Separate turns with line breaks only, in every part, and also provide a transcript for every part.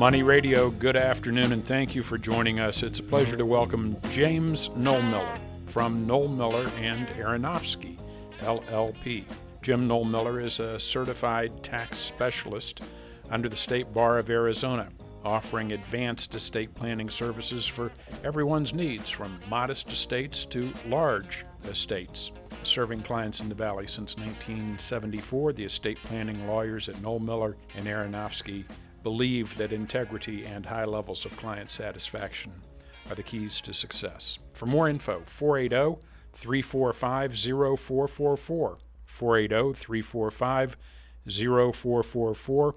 Money Radio, good afternoon, and thank you for joining us. It's a pleasure to welcome James Knollmiller from Knollmiller and Aronofsky, LLP. Jim Knollmiller is a certified tax specialist under the State Bar of Arizona, offering advanced estate planning services for everyone's needs, from modest estates to large estates. Serving clients in the Valley since 1974, the estate planning lawyers at Knollmiller and Aronofsky believe that integrity and high levels of client satisfaction are the keys to success. For more info, 480-345-0444, 480-345-0444,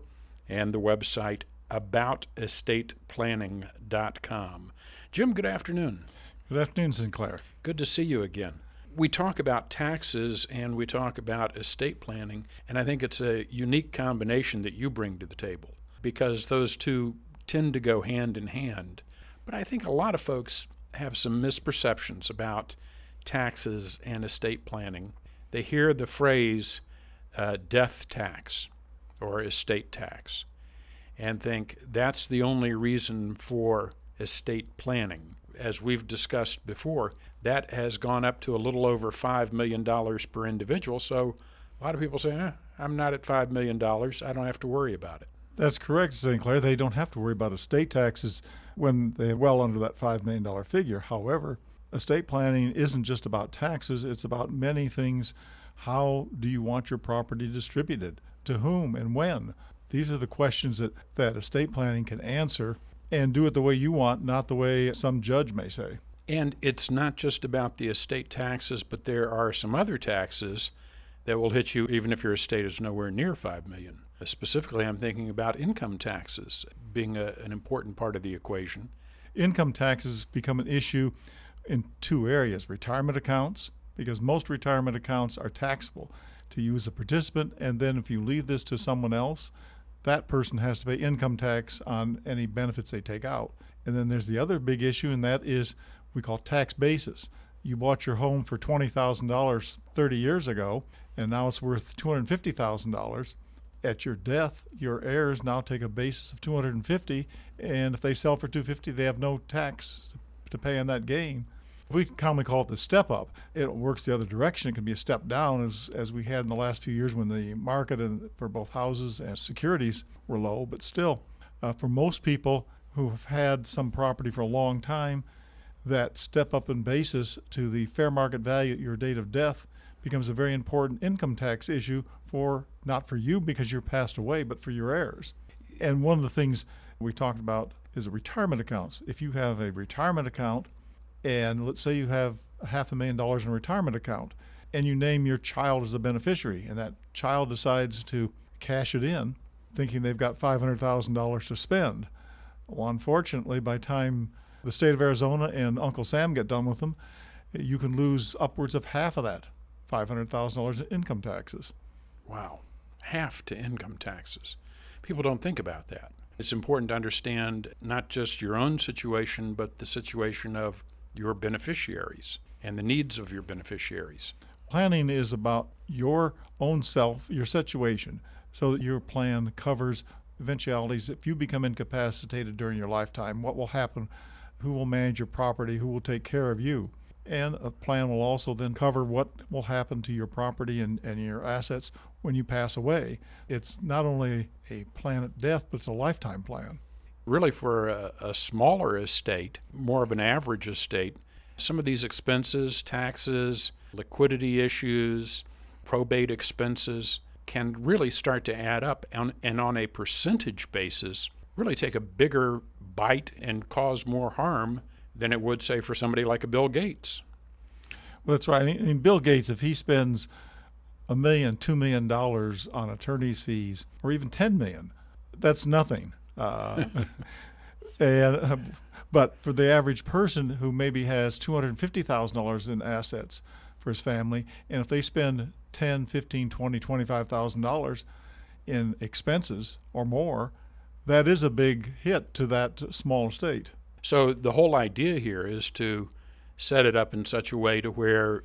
and the website aboutestateplanning.com. Jim, good afternoon.
Good afternoon, Sinclair.
Good to see you again. We talk about taxes and we talk about estate planning, and I think it's a unique combination that you bring to the table, because those two tend to go hand in hand. But I think a lot of folks have some misperceptions about taxes and estate planning. They hear the phrase death tax or estate tax and think that's the only reason for estate planning. As we've discussed before, that has gone up to a little over $5 million per individual. So a lot of people say, I'm not at $5 million. I don't have to worry about it.
That's correct, Sinclair. They don't have to worry about estate taxes when they're well under that $5 million figure. However, estate planning isn't just about taxes. It's about many things. How do you want your property distributed? To whom and when? These are the questions that estate planning can answer, and do it the way you want, not the way some judge may say.
And it's not just about the estate taxes, but there are some other taxes that will hit you even if your estate is nowhere near $5 million. Specifically, I'm thinking about income taxes being an important part of the equation.
Income taxes become an issue in two areas: retirement accounts, because most retirement accounts are taxable to you as a participant, and then if you leave this to someone else, that person has to pay income tax on any benefits they take out. And then there's the other big issue, and that is we call tax basis. You bought your home for $20,000 30 years ago, and now it's worth $250,000. At your death, your heirs now take a basis of $250,000, and if they sell for $250,000, they have no tax to pay on that gain. We commonly call it the step up. It works the other direction. It can be a step down, as we had in the last few years when the market for both houses and securities were low. But still, for most people who have had some property for a long time, that step up in basis to the fair market value at your date of death becomes a very important income tax issue, not for you because you're passed away, but for your heirs. And one of the things we talked about is retirement accounts. If you have a retirement account, and let's say you have $500,000 in a retirement account, and you name your child as a beneficiary, and that child decides to cash it in, thinking they've got $500,000 to spend. Well, unfortunately, by the time the state of Arizona and Uncle Sam get done with them, you can lose upwards of half of that $500,000 in income taxes.
Wow, half to income taxes. People don't think about that. It's important to understand not just your own situation, but the situation of your beneficiaries and the needs of your beneficiaries.
Planning is about your own self, your situation, so that your plan covers eventualities. If you become incapacitated during your lifetime, what will happen? Who will manage your property? Who will take care of you? And a plan will also then cover what will happen to your property and your assets when you pass away. It's not only a plan at death, but it's a lifetime plan.
Really, for a smaller estate, more of an average estate, some of these expenses, taxes, liquidity issues, probate expenses can really start to add up, and on a percentage basis, really take a bigger bite and cause more harm than it would, say, for somebody like a Bill Gates.
Well, that's right. I mean, Bill Gates, if he spends $1 million, $2 million on attorney's fees, or even $10 million, that's nothing. But for the average person who maybe has $250,000 in assets for his family, and if they spend $10,000, $15,000, $20,000, $25,000 in expenses or more, that is a big hit to that small estate.
So the whole idea here is to set it up in such a way to where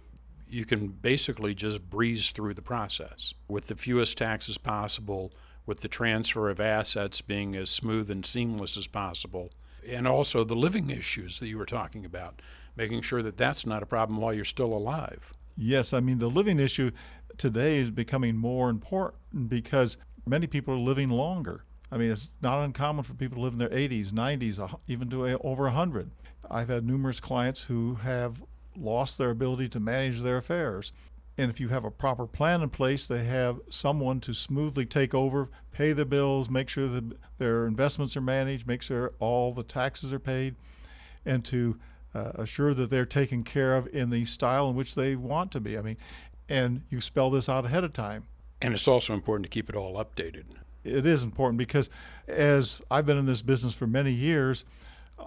you can basically just breeze through the process with the fewest taxes possible, with the transfer of assets being as smooth and seamless as possible, and also the living issues that you were talking about, making sure that that's not a problem while you're still alive.
Yes, I mean, the living issue today is becoming more important because many people are living longer. I mean, it's not uncommon for people to live in their 80s, 90s, even to over 100. I've had numerous clients who have lost their ability to manage their affairs. And if you have a proper plan in place, they have someone to smoothly take over, pay the bills, make sure that their investments are managed, make sure all the taxes are paid, and to assure that they're taken care of in the style in which they want to be. I mean, and you spell this out ahead of time.
And it's also important to keep it all updated.
It is important because as I've been in this business for many years,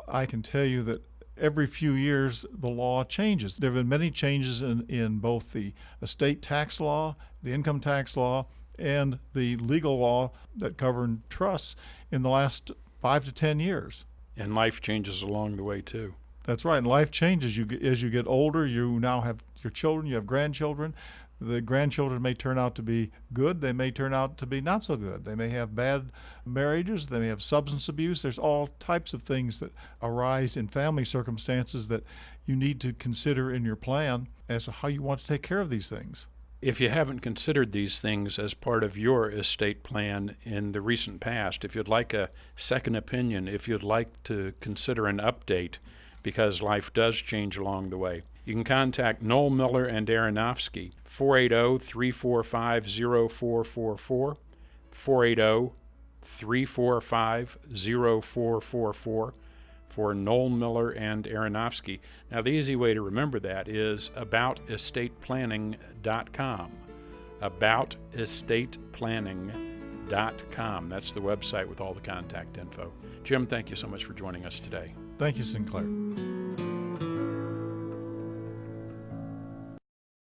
I can tell you that every few years the law changes. There have been many changes in both the estate tax law, the income tax law, and the legal law that govern trusts in the last 5 to 10 years.
And life changes along the way too.
That's right. And life changes. As you get older, you now have your children, you have grandchildren. The grandchildren may turn out to be good. They may turn out to be not so good. They may have bad marriages. They may have substance abuse. There's all types of things that arise in family circumstances that you need to consider in your plan as to how you want to take care of these things.
If you haven't considered these things as part of your estate plan in the recent past, if you'd like a second opinion, if you'd like to consider an update, because life does change along the way, you can contact Knollmiller and Aronofsky, 480-345-0444, 480-345-0444 for Knollmiller and Aronofsky. Now, the easy way to remember that is aboutestateplanning.com. Aboutestateplanning.com. That's the website with all the contact info. Jim, thank you so much for joining us today.
Thank you, Sinclair.